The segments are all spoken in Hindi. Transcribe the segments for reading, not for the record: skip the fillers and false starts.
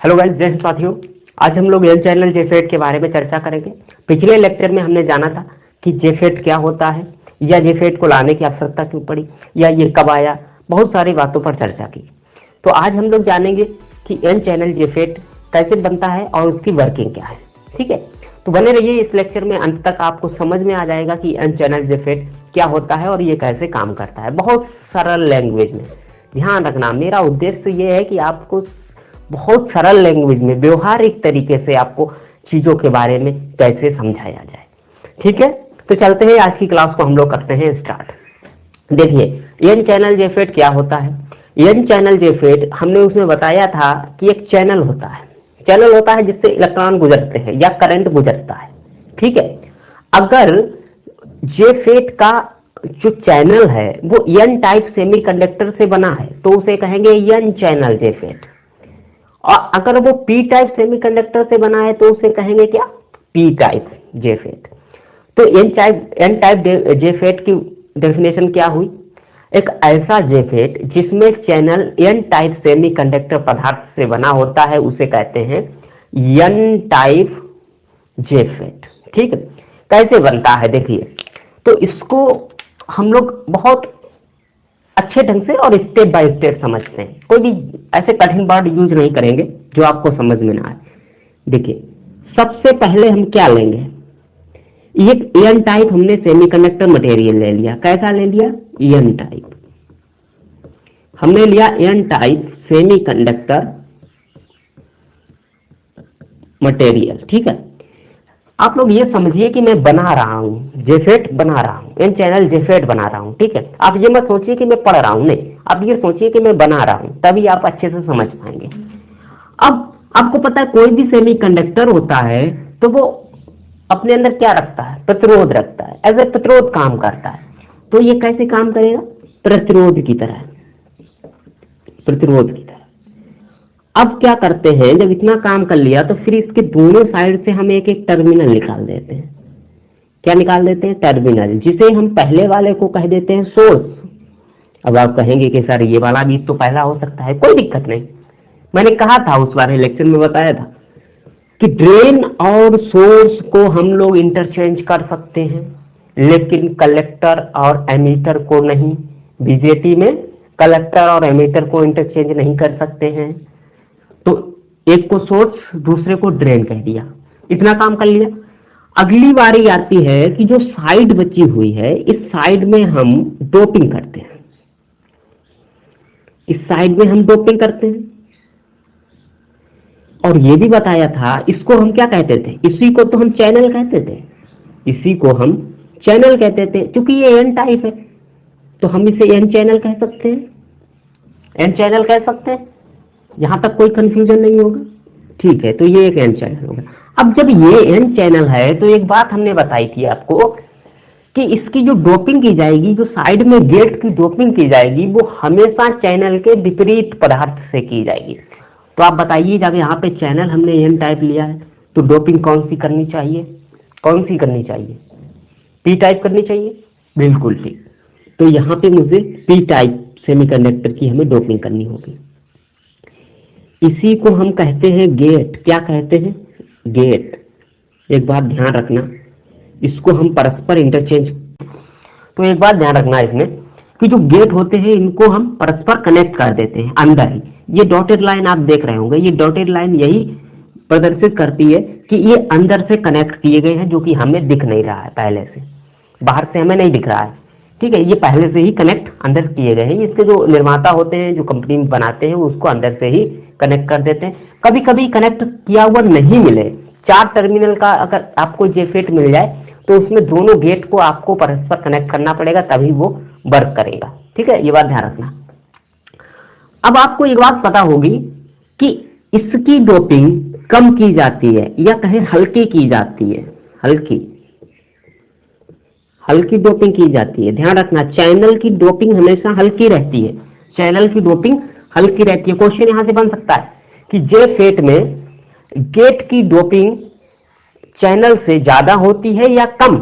हेलो गाइस, जय हिंद साथियों। आज हम लोग एन चैनल जेफेट के बारे में चर्चा करेंगे। पिछले लेक्चर में हमने जाना था कि जेफेट क्या होता है या जेफेट को लाने की आवश्यकता क्यों पड़ी या ये कब आया, बहुत सारी बातों पर चर्चा की। तो आज हम लोग जानेंगे कि एन चैनल जेफेट कैसे बनता है और उसकी वर्किंग क्या है। ठीक है, तो बने रहिए इस लेक्चर में, अंत तक आपको समझ में आ जाएगा कि एन चैनल जेफेट क्या होता है और ये कैसे काम करता है, बहुत सरल लैंग्वेज में। ध्यान रखना, मेरा उद्देश्य ये है कि आपको बहुत सरल लैंग्वेज में, व्यवहारिक तरीके से आपको चीजों के बारे में कैसे समझाया जाए। ठीक है, तो चलते हैं, आज की क्लास को हम लोग करते हैं स्टार्ट। देखिए एन चैनल जेफेट क्या होता है। एन चैनल जेफेट हमने उसमें बताया था कि एक चैनल होता है, चैनल होता है जिससे इलेक्ट्रॉन गुजरते हैं या करंट गुजरता है। ठीक है, अगर जेफेट का जो चैनल है वो एन टाइप सेमीकंडक्टर से बना है तो उसे कहेंगे एन चैनल जेफेट, और अगर वो पी टाइप सेमीकंडक्टर से बना है तो उसे कहेंगे क्या, पी टाइप जेफेट। तो एन टाइप जेफेट की डेफिनेशन क्या हुई, एक ऐसा जेफेट जिसमें चैनल एन टाइप सेमीकंडक्टर पदार्थ से बना होता है उसे कहते हैं एन टाइप जेफेट। ठीक है, कैसे बनता है देखिए, तो इसको हम लोग बहुत अच्छे ढंग से और स्टेप बाय स्टेप समझते हैं, कोई भी ऐसे कठिन वर्ड यूज नहीं करेंगे जो आपको समझ में ना आए। देखिए सबसे पहले हम क्या लेंगे, एक एन टाइप हमने सेमीकंडक्टर मटेरियल ले लिया। कैसा ले लिया, एन टाइप हमने लिया, एन टाइप सेमीकंडक्टर मटेरियल। ठीक है, आप लोग ये समझिए कि मैं बना रहा हूं जेफेट, बना रहा हूं एन चैनल जेफेट बना रहा हूं। ठीक है, आप ये मत सोचिए कि मैं पढ़ रहा हूं, नहीं, आप ये सोचिए कि मैं बना रहा हूं, तभी आप अच्छे से समझ पाएंगे। अब आपको पता है कोई भी सेमीकंडक्टर होता है तो वो अपने अंदर क्या रखता है, प्रतिरोध रखता है, एज ए प्रतिरोध काम करता है। तो ये कैसे काम करेगा, प्रतिरोध की तरह, प्रतिरोध की तरह। अब क्या करते हैं, जब इतना काम कर लिया तो फिर इसके दोनों साइड से हम एक एक टर्मिनल निकाल देते हैं। क्या निकाल देते हैं, टर्मिनल, जिसे हम पहले वाले को कह देते हैं सोर्स। अब आप कहेंगे कि सर ये वाला भी तो पहला हो सकता है, कोई दिक्कत नहीं। मैंने कहा था उस बारे लेक्चर में बताया था कि ड्रेन और सोर्स को हम लोग इंटरचेंज कर सकते हैं, लेकिन कलेक्टर और एमीटर को नहीं। बीजेटी में कलेक्टर और एमीटर को इंटरचेंज नहीं कर सकते हैं। तो एक को सोर्स दूसरे को ड्रेन कह दिया, इतना काम कर लिया। अगली बारी आती है कि जो साइड बची हुई है इस साइड में हम डोपिंग करते हैं, इस साइड में हम डोपिंग करते हैं। और ये भी बताया था, इसको हम क्या कहते थे, इसी को तो हम चैनल कहते थे, इसी को हम चैनल कहते थे। क्योंकि ये एन टाइप है तो हम इसे एन चैनल कह सकते हैं, एन चैनल कह सकते हैं। यहां तक कोई कंफ्यूजन नहीं होगा। ठीक है, तो ये एक एन चैनल होगा। अब जब ये एन चैनल है तो एक बात हमने बताई थी आपको कि इसकी जो डोपिंग की जाएगी, जो साइड में गेट की डोपिंग की जाएगी, वो हमेशा चैनल के विपरीत पदार्थ से की जाएगी। तो आप बताइए, जब यहाँ पे चैनल हमने एन टाइप लिया है तो डोपिंग कौन सी करनी चाहिए, कौन सी करनी चाहिए, पी टाइप करनी चाहिए, बिल्कुल ठीक। तो यहाँ पे मुझे पी टाइप सेमीकंडक्टर की हमें डोपिंग करनी होगी। इसी को हम कहते हैं गेट। क्या कहते हैं, गेट। एक बात ध्यान रखना, इसको हम परस्पर इंटरचेंज। तो एक बात ध्यान रखना इसमें कि जो गेट होते हैं इनको हम परस्पर कनेक्ट कर देते हैं अंदर ही। ये डॉटेड लाइन आप देख रहे होंगे, ये डॉटेड लाइन यही प्रदर्शित करती है कि ये अंदर से कनेक्ट किए गए हैं, जो कि हमें दिख नहीं रहा है पहले से, बाहर से हमें नहीं दिख रहा है। ठीक है, ये पहले से ही कनेक्ट अंदर किए गए हैं। इसके जो निर्माता होते हैं, जो कंपनी में बनाते हैं, उसको अंदर से ही कनेक्ट कर देते हैं। कभी कभी कनेक्ट किया हुआ नहीं मिले, 4 टर्मिनल का अगर आपको जेफेट मिल जाए तो उसमें दोनों गेट को आपको परस्पर कनेक्ट करना पड़ेगा, तभी वो वर्क करेगा। ठीक है, ये बात ध्यान रखना। अब आपको एक बात पता होगी कि इसकी डोपिंग कम की जाती है या कहें हल्की की जाती है, हल्की हल्की डोपिंग की जाती है। ध्यान रखना, चैनल की डोपिंग हमेशा हल्की रहती है, चैनल की डोपिंग हल्की रहती है। क्वेश्चन यहां से बन सकता है कि जेफेट में गेट की डोपिंग चैनल से ज्यादा होती है या कम।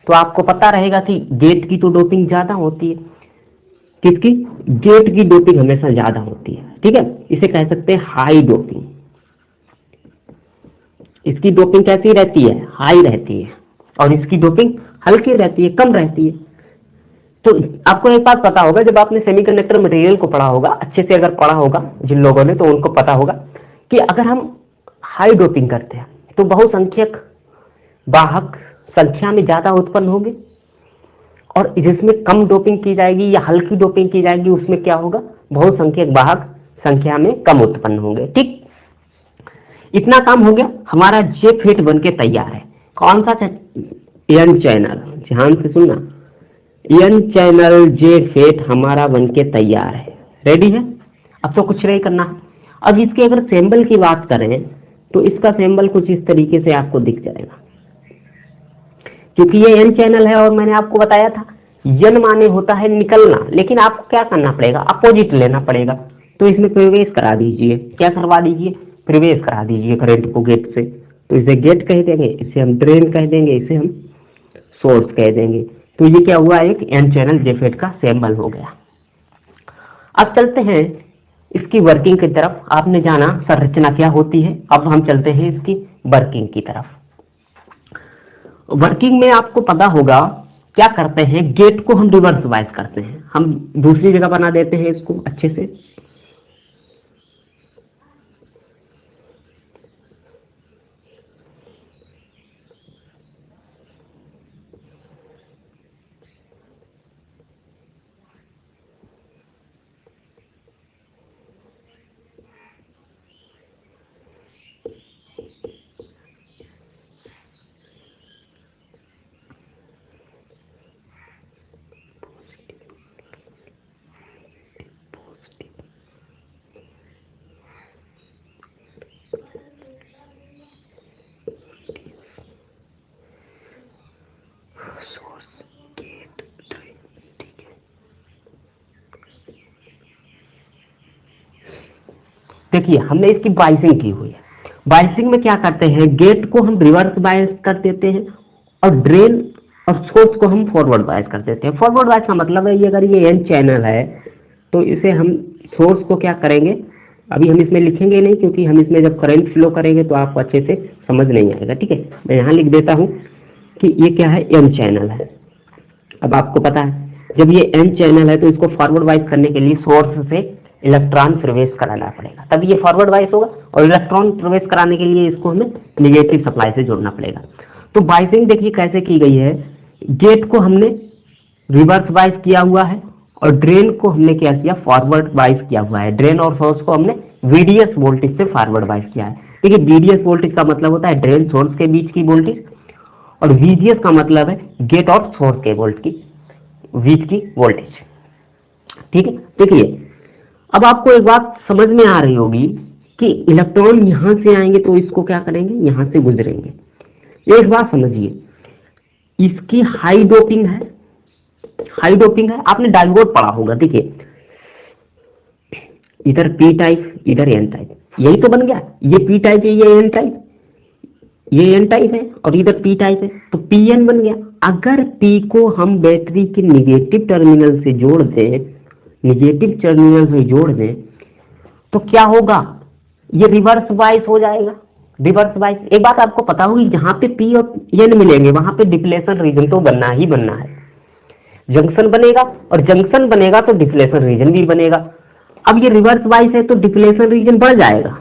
तो आपको पता रहेगा कि गेट की तो डोपिंग ज्यादा होती है। किसकी, गेट की डोपिंग हमेशा ज्यादा होती है। ठीक है, इसे कह सकते हैं हाई डोपिंग, इसकी डोपिंग कैसी रहती है, हाई रहती है, और इसकी डोपिंग हल्की रहती है, कम रहती है। तो आपको एक बात पता होगा, जब आपने सेमीकंडक्टर मटेरियल को पढ़ा होगा, अच्छे से अगर पढ़ा होगा जिन लोगों ने, तो उनको पता होगा कि अगर हम हाई डोपिंग करते हैं तो बहुसंख्यक वाहक संख्या में ज्यादा उत्पन्न होंगे, और जिसमें कम डोपिंग की जाएगी या हल्की डोपिंग की जाएगी उसमें क्या होगा, बहुसंख्यक वाहक संख्या में कम उत्पन्न होंगे। ठीक, इतना काम हो गया, हमारा जेफेट बन के तैयार है। कौन सा एन चैनल, ध्यान से सुनना, एन चैनल जेफेट हमारा बन के तैयार है, रेडी है। अब तो कुछ नहीं करना है। अब इसके अगर सिंबल की बात करें तो इसका सिंबल कुछ इस तरीके से आपको दिख जाएगा, क्योंकि ये एन चैनल है और मैंने आपको बताया था एन माने होता है निकलना, लेकिन आपको क्या करना पड़ेगा, अपोजिट लेना पड़ेगा। तो इसमें प्रवेश करा दीजिए, क्या करवा दीजिए, प्रवेश करा दीजिए करंट को गेट से। तो इसे गेट कह देंगे, इसे हम ड्रेन कह देंगे, इसे हम सोर्स कह देंगे। तो ये क्या हुआ, एक एन चैनल जेफेट का सिंबल हो गया। अब चलते हैं इसकी वर्किंग की तरफ। आपने जाना संरचना क्या होती है, अब हम चलते हैं इसकी वर्किंग की तरफ। वर्किंग में आपको पता होगा क्या करते हैं, गेट को हम रिवर्स बायस करते हैं, हम दूसरी जगह बना देते हैं इसको अच्छे से। देखिए हमने इसकी बाइसिंग की हुई है। बाइसिंग में क्या करते हैं, गेट को हम रिवर्स बायस कर देते हैं और ड्रेन और सोर्स को हम फॉरवर्ड बायस कर देते हैं। फॉरवर्ड बायस का मतलब है, ये अगर ये एन चैनल है तो इसे हम सोर्स को क्या करेंगे, अभी हम इसमें लिखेंगे नहीं क्योंकि हम इसमें जब करंट फ्लो करेंगे तो आपको अच्छे से समझ नहीं आएगा। ठीक है, मैं यहाँ लिख देता हूँ कि ये क्या है, एन चैनल है। अब आपको पता है जब ये एन चैनल है तो इसको फॉरवर्ड बायस करने के लिए सोर्स से इलेक्ट्रॉन प्रवेश कराना पड़ेगा, तभी ये फॉरवर्ड बायस होगा। और इलेक्ट्रॉन प्रवेश कराने के लिए इसको हमें निगेटिव सप्लाई से जोड़ना पड़ेगा। तो बायसिंग देखिए कैसे की गई है, गेट को हमने रिवर्स बायस किया हुआ है और ड्रेन को हमने क्या किया, फॉरवर्ड बायस किया हुआ है। ड्रेन और सोर्स को हमने VDS वोल्टेज से फॉरवर्ड बायस किया है। देखिए VDS वोल्टेज का मतलब होता है ड्रेन सोर्स के बीच की वोल्टेज, और VGS का मतलब है गेट और सोर्स के बीच की वोल्टेज। ठीक है, देखिए अब आपको एक बात समझ में आ रही होगी कि इलेक्ट्रॉन यहां से आएंगे तो इसको क्या करेंगे, यहां से गुजरेंगे। एक बात समझिए, इसकी हाई डोपिंग है, हाई डोपिंग है, आपने डायोड पढ़ा होगा। देखिए इधर पी टाइप इधर एन टाइप, यही तो बन गया, ये पी टाइप है ये एन टाइप, ये एन टाइप है और इधर पी टाइप है, तो पीएन बन गया। अगर पी को हम बैटरी के निगेटिव टर्मिनल से जोड़ दें, निगेटिव टर्मिनल से जोड़ दें तो क्या होगा, ये रिवर्स बायस हो जाएगा। रिवर्स बायस, एक बात आपको पता होगी, जहां पे पी और एन मिलेंगे वहां पे डिप्लेशन रीजन तो बनना ही बनना है। जंक्शन बनेगा और जंक्शन बनेगा तो डिप्लेशन रीजन भी बनेगा। अब ये रिवर्स बायस है तो डिप्लेशन रीजन बढ़ जाएगा।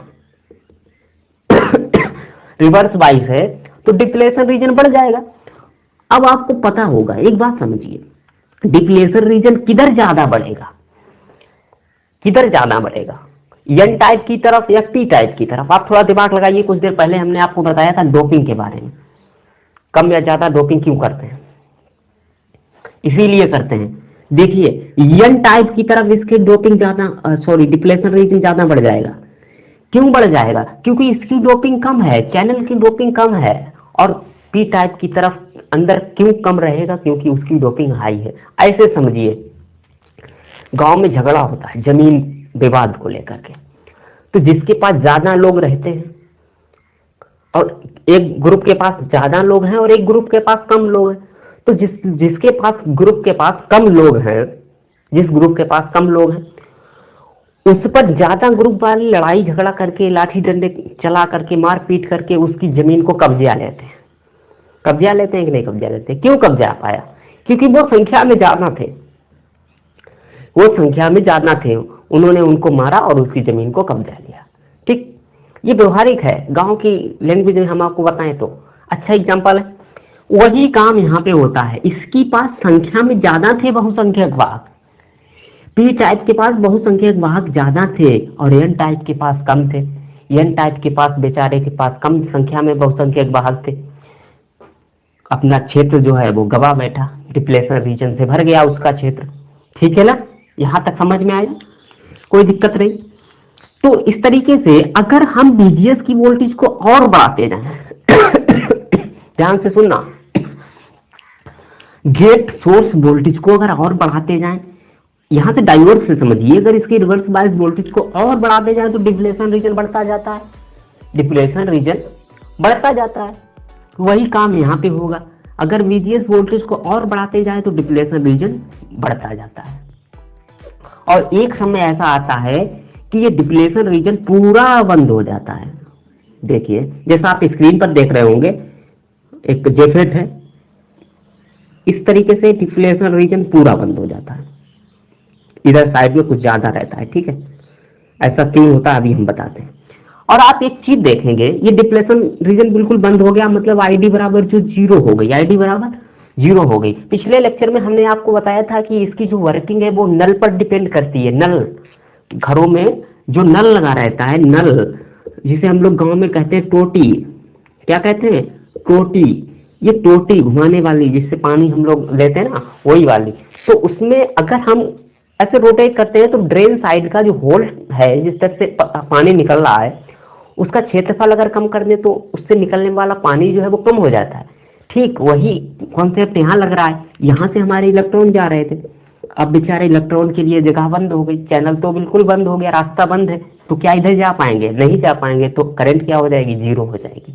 रिवर्स बायस है तो डिप्लेशन रीजन बढ़ जाएगा। अब आपको पता होगा, एक बात समझिए, डिप्लेशन रीजन किधर ज्यादा बढ़ेगा, किधर ज्यादा बढ़ेगा, एन टाइप की तरफ या पी टाइप की तरफ। आप थोड़ा दिमाग लगाइए, कुछ देर पहले हमने आपको बताया था डोपिंग के बारे में, कम या ज्यादा डोपिंग क्यों करते हैं, इसीलिए करते हैं। देखिए एन टाइप की तरफ इसके डोपिंग ज्यादा, सॉरी डिप्लेशन रीजन ज्यादा बढ़ जाएगा। क्यों बढ़ जाएगा, क्योंकि इसकी डोपिंग कम है, चैनल की डोपिंग कम है। और पी टाइप की तरफ अंदर क्यों कम रहेगा, क्योंकि उसकी डोपिंग हाई है। ऐसे समझिए, गांव में झगड़ा होता है जमीन विवाद को लेकर के, तो जिसके पास ज्यादा लोग रहते हैं और एक ग्रुप के पास ज्यादा लोग हैं और एक ग्रुप के पास कम लोग हैं, तो जिसके पास ग्रुप के पास कम लोग हैं, जिस ग्रुप के पास कम लोग हैं उस पर ज्यादा ग्रुप वाले लड़ाई झगड़ा करके, लाठी डंडे चला करके, मार पीट करके उसकी जमीन को कब्जा लेते हैं। कब्जा लेते हैं कि नहीं कब्जा लेते? क्यों कब्जा पाया? क्योंकि वो संख्या में ज्यादा थे, वो संख्या में ज्यादा थे, उन्होंने उनको मारा और उसकी जमीन को कब्जा लिया। ठीक, ये व्यवहारिक है, गांव की लैंग्वेज में हम आपको बताएं तो अच्छा एग्जांपल है। वही काम यहाँ पे होता है, इसके पास संख्या में ज्यादा थे बहुसंख्यक वाहक, पी टाइप के पास बहुसंख्यक वाहक ज्यादा थे और एन टाइप के पास कम थे। एन टाइप के पास बेचारे के पास कम संख्या में बहुसंख्यक वाहक थे, अपना क्षेत्र जो है वो गवा बैठा, डिप्लेशन रीजन से भर गया उसका क्षेत्र। ठीक है ना, यहां तक समझ में आया? कोई दिक्कत नहीं। तो इस तरीके से अगर हम बीजीएस की वोल्टेज को और बढ़ाते जाएं ध्यान से सुनना, गेट सोर्स वोल्टेज को अगर और बढ़ाते जाएं, यहां से डाइवर्स से समझिए, अगर इसकी रिवर्स बायस वोल्टेज को और बढ़ाते जाएं तो डिप्लेशन रीजन बढ़ता जाता है, डिप्लेशन रीजन बढ़ता जाता है। वही काम यहां पे होगा, अगर बीजीएस वोल्टेज को और बढ़ाते जाए तो डिप्लेशन रीजन बढ़ता जाता है। और एक समय ऐसा आता है कि ये डिप्लेशन रीजन पूरा बंद हो जाता है। देखिए जैसा आप स्क्रीन पर देख रहे होंगे, एक जेफेट है, इस तरीके से डिप्लेशन रीजन पूरा बंद हो जाता है, इधर साइड में कुछ ज्यादा रहता है। ठीक है, ऐसा क्यों होता है अभी हम बताते हैं। और आप एक चीज देखेंगे, ये डिप्लेशन रीजन बिल्कुल बंद हो गया, मतलब आईडी बराबर जो जीरो हो गई, आईडी बराबर जीरो हो गई। पिछले लेक्चर में हमने आपको बताया था कि इसकी जो वर्किंग है वो नल पर डिपेंड करती है। नल, घरों में जो नल लगा रहता है, नल जिसे हम लोग गांव में कहते हैं टोटी, क्या कहते हैं? टोटी। ये टोटी घुमाने वाली जिससे पानी हम लोग लेते हैं ना, वही वाली। तो उसमें अगर हम ऐसे रोटेट करते हैं तो ड्रेन साइड का जो होल है जिस तरह से पानी निकल रहा है, उसका क्षेत्रफल अगर कम कर दे तो उससे निकलने वाला पानी जो है वो कम हो जाता है। ठीक वही कॉन्सेप्ट यहाँ लग रहा है, यहाँ से हमारे इलेक्ट्रॉन जा रहे थे, अब बेचारे इलेक्ट्रॉन के लिए जगह बंद हो गई, चैनल तो बिल्कुल बंद हो गया, रास्ता बंद है, तो क्या इधर जा पाएंगे? नहीं जा पाएंगे, तो करंट क्या हो जाएगी? जीरो हो जाएगी।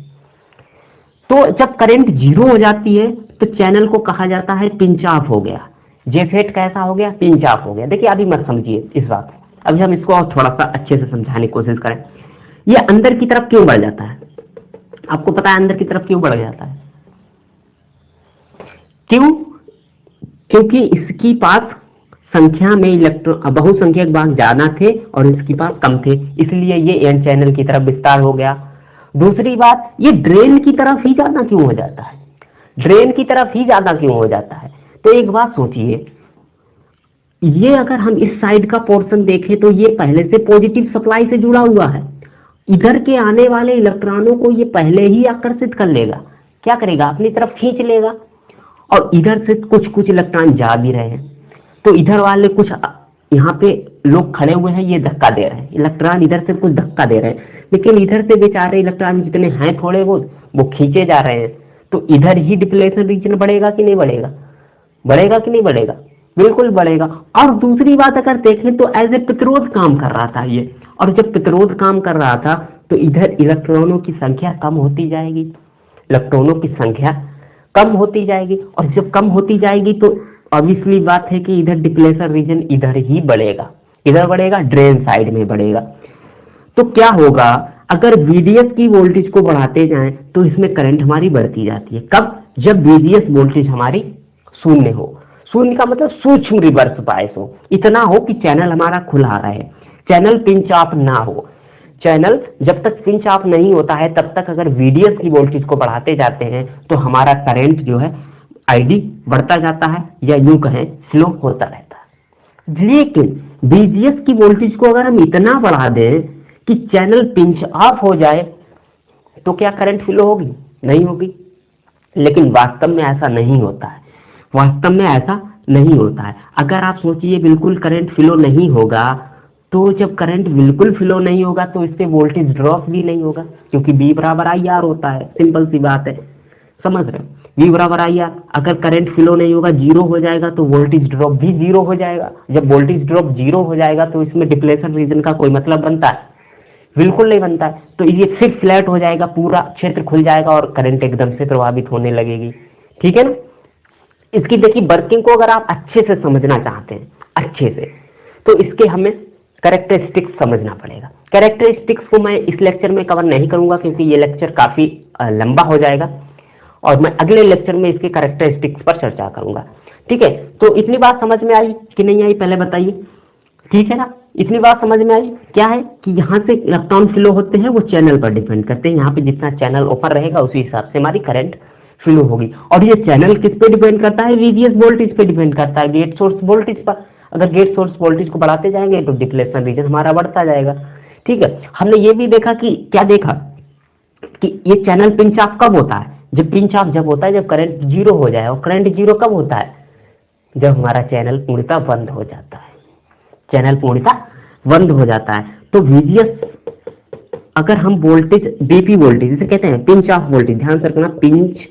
तो जब करंट जीरो हो जाती है तो चैनल को कहा जाता है पिंच ऑफ हो गया। जेफेट कैसा हो गया? पिंच ऑफ हो गया। देखिए अभी मत समझिए इस बात, अभी हम इसको और थोड़ा सा अच्छे से समझाने की कोशिश करें। ये अंदर की तरफ क्यों बढ़ जाता है? आपको पता है अंदर की तरफ क्यों बढ़ जाता है? क्यों? क्योंकि इसकी पास संख्या में इलेक्ट्रॉन बहुसंख्यक वाहक ज्यादा थे और इसके पास कम थे, इसलिए ये एन चैनल की तरफ विस्तार हो गया। दूसरी बात, ये ड्रेन की तरफ ही ज्यादा क्यों हो जाता है? ड्रेन की तरफ ही ज्यादा क्यों हो जाता है? तो एक बात सोचिए, ये अगर हम इस साइड का पोर्शन देखें तो ये पहले से पॉजिटिव सप्लाई से जुड़ा हुआ है, इधर के आने वाले इलेक्ट्रॉनों को ये पहले ही आकर्षित कर लेगा, क्या करेगा? अपनी तरफ खींच लेगा। और इधर से कुछ कुछ इलेक्ट्रॉन जा भी रहे हैं, तो इधर वाले कुछ यहाँ पे लोग खड़े हुए हैं, ये धक्का दे रहे हैं, इलेक्ट्रॉन इधर से कुछ धक्का दे रहे हैं, लेकिन इधर से बेचारे इलेक्ट्रॉन जितने हैं थोड़े वो खींचे जा रहे हैं। तो इधर ही डिप्लेशन रीजन बढ़ेगा कि नहीं बढ़ेगा? बढ़ेगा कि नहीं बढ़ेगा? बिल्कुल बढ़ेगा। और दूसरी बात अगर देखें तो एज ए प्रतिरोध काम कर रहा था ये, और जब प्रतिरोध काम कर रहा था तो इधर इलेक्ट्रॉनों की संख्या कम होती जाएगी, इलेक्ट्रॉनों की संख्या कम होती जाएगी, और जब कम होती जाएगी तो ऑब्वियसली बात है कि इधर डिप्लेशन रीजन इधर ही बढ़ेगा, इधर बढ़ेगा, ड्रेन साइड में बढ़ेगा। तो क्या होगा? अगर VDS की वोल्टेज को बढ़ाते जाएं तो इसमें करंट हमारी बढ़ती जाती है। कब? जब VDS वोल्टेज हमारी शून्य हो। शून्य का मतलब सूक्ष्म रिवर्स बायस हो, इतना हो कि चैनल हमारा खुला रहे, चैनल पिंच ऑफ ना हो। चैनल जब तक पिंच ऑफ नहीं होता है तब तक अगर VDS की वोल्टेज को बढ़ाते जाते हैं तो हमारा करंट जो है ID बढ़ता जाता है, या यूं कहें स्लो होता रहता है। लेकिन VGS की वोल्टेज को अगर हम इतना बढ़ा दें कि चैनल पिंच ऑफ हो जाए तो क्या करंट फ्लो होगी? नहीं होगी। लेकिन वास्तव में ऐसा नहीं होता है, वास्तव में ऐसा नहीं होता है। अगर आप सोचिए बिल्कुल करंट फ्लो नहीं होगा, तो जब करंट बिल्कुल फ्लो नहीं होगा तो इससे वोल्टेज ड्रॉप भी नहीं होगा, क्योंकि V बराबर IR होता है, सिंपल सी बात है, समझ रहे हो? V बराबर IR, अगर करंट फ्लो नहीं होगा, जीरो हो जाएगा, तो वोल्टेज ड्रॉप भी जीरो हो जाएगा। जब वोल्टेज ड्रॉप जीरो हो जाएगा तो इसमें डिप्लेशन रीजन का कोई मतलब बनता है? बिल्कुल नहीं बनता है। तो ये फिर फ्लैट हो जाएगा, पूरा क्षेत्र खुल जाएगा और करंट एकदम से प्रभावित होने लगेगी। ठीक है ना? इसकी देखिए वर्किंग को अगर आप अच्छे से समझना चाहते हैं, अच्छे से, तो इसके हमें कैरेक्टरिस्टिक्स समझना पड़ेगा। कैरेक्टरिस्टिक्स को मैं इस लेक्चर में कवर नहीं करूंगा क्योंकि ये लेक्चर काफी लंबा हो जाएगा और मैं अगले लेक्चर में इसके कैरेक्टरिस्टिक्स पर चर्चा करूंगा। ठीक है, तो इतनी बात समझ में आई कि नहीं आई पहले बताइए। ठीक है ना, इतनी बात समझ में आई। क्या है कि यहाँ से इलेक्ट्रॉन फ्लो होते हैं वो चैनल पर डिपेंड करते हैं। यहाँ पे जितना चैनल ओपन रहेगा उसी हिसाब से हमारी करंट फ्लो होगी। और ये चैनल किस पे डिपेंड करता है? वीजीएस वोल्टेज पे डिपेंड करता है, गेट सोर्स वोल्टेज पर। अगर गेट सोर्स वोल्टेज को बढ़ाते जाएंगे तो डिप्लेशन रीजन हमारा बढ़ता जाएगा। ठीक है, हमने ये भी देखा कि क्या देखा कि ये चैनल पिंच ऑफ कब होता है? जब पिंच ऑफ जब होता है जब करंट जीरो हो जाए। और करंट जीरो कब होता है? जब हमारा चैनल पूर्णतः बंद हो जाता है। चैनल पूर्णतः बंद हो जाता है। तो वीजीएस अगर हम वोल्टेज डीपी वोल्टेज इसे कहते हैं पिंच ऑफ वोल्टेज, ध्यान से रखना, pinch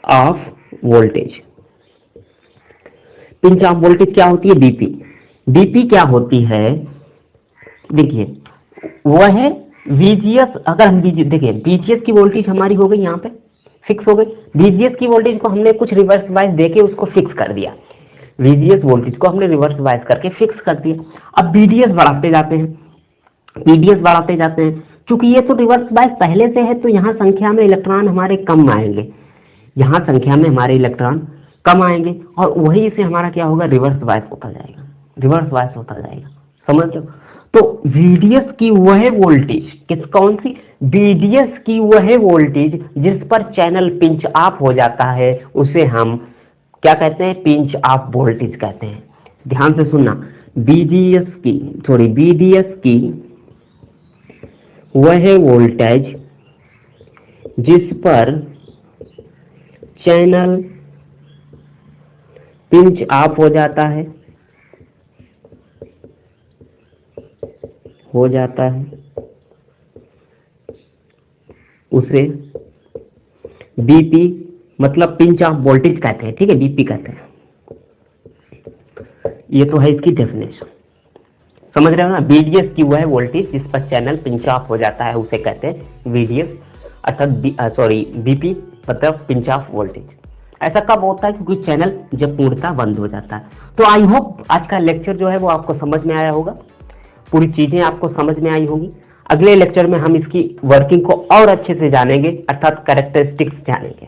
of voltage. Pinch of voltage क्या होती है? डीपी। डीपी क्या होती है? देखिए वो है वीजीएस। अगर हम देखिए वीजीएस की वोल्टेज हमारी हो गई यहाँ पे फिक्स हो गई। वीजीएस की वोल्टेज को हमने कुछ रिवर्स वाइज देके उसको फिक्स कर दिया। वीजीएस वोल्टेज को हमने रिवर्स वाइज करके फिक्स कर दिया। अब बीडीएस बढ़ाते जाते हैं, पीडीएस बढ़ाते जाते हैं। क्योंकि ये तो रिवर्स वाइज पहले से है तो यहाँ संख्या में इलेक्ट्रॉन हमारे कम आएंगे, यहाँ संख्या में हमारे इलेक्ट्रॉन कम आएंगे और वही से हमारा क्या होगा? रिवर्स वाइज होता जाएगा, रिवर्स वाइज होता जाएगा। समझ लो। तो वीडीएस की वह वोल्टेज किस कौन सी? वीडीएस की वह वोल्टेज जिस पर चैनल पिंच ऑफ हो जाता है उसे हम क्या कहते हैं? पिंच ऑफ वोल्टेज कहते हैं। ध्यान से सुनना, बीडीएस की वह वोल्टेज जिस पर चैनल पिंच ऑफ हो जाता है उसे बीपी मतलब पिंच ऑफ वोल्टेज कहते हैं। ठीक है, बीपी कहते हैं। ये तो है इसकी डेफिनेशन, समझ रहे हो ना? बीडीएस की वह वोल्टेज जिस पर चैनल पिंच ऑफ हो जाता है उसे कहते हैं वीडीएस, अर्थात बीपी मतलब पिंच ऑफ वोल्टेज। ऐसा कब होता है? क्योंकि चैनल जब पूर्णतः बंद हो जाता है। तो आई होप आज का लेक्चर जो है वो आपको समझ में आया होगा, पूरी चीजें आपको समझ में आई होंगी। अगले लेक्चर में हम इसकी वर्किंग को और अच्छे से जानेंगे, अर्थात कैरेक्टरिस्टिक्स जानेंगे।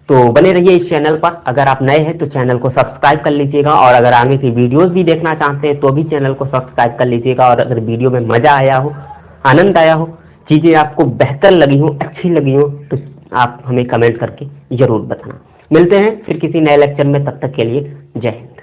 तो बने रहिए इस चैनल पर। अगर आप नए हैं तो चैनल को सब्सक्राइब कर लीजिएगा और अगर आगे की वीडियोस भी देखना चाहते हैं तो भी चैनल को सब्सक्राइब कर लीजिएगा। और अगर वीडियो में मजा आया हो, आनंद आया हो, चीजें आपको बेहतर लगी हो, अच्छी लगी हो तो आप हमें कमेंट करके जरूर बताना। मिलते हैं फिर किसी नए लेक्चर में, तब तक के लिए जय हिंद।